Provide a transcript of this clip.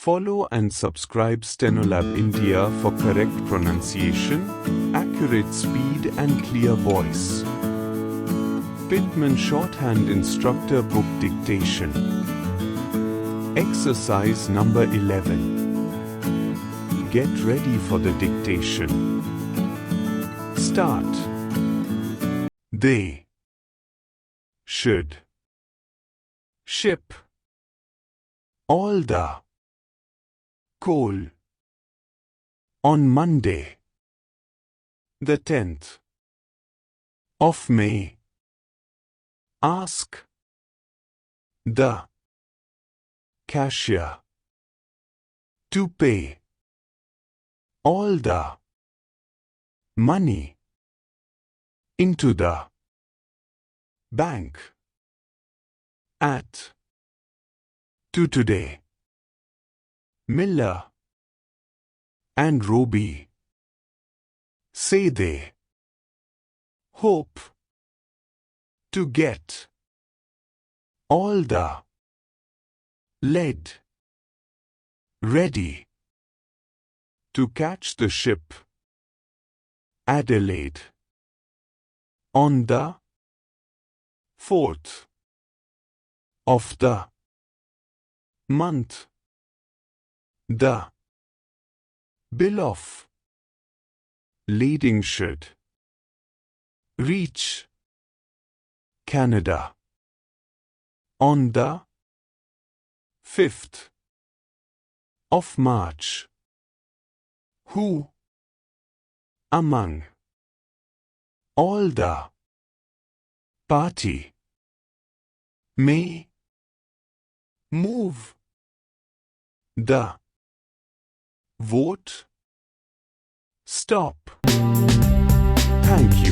Follow and subscribe Stenolab India for correct pronunciation, accurate speed and clear voice. Pitman Shorthand Instructor Book Dictation. Exercise number 11. Get ready for the dictation. Start. They should ship all the coal on Monday, the 10th of May. Ask the cashier to pay all the money into the bank at 2 today. Miller and Roby say they hope to get all the lead ready to catch the ship Adelaide on the 4th of the month. The bill of lading should reach Canada on the 5th of March. Who among all the party may move the vote? Stop. Thank you.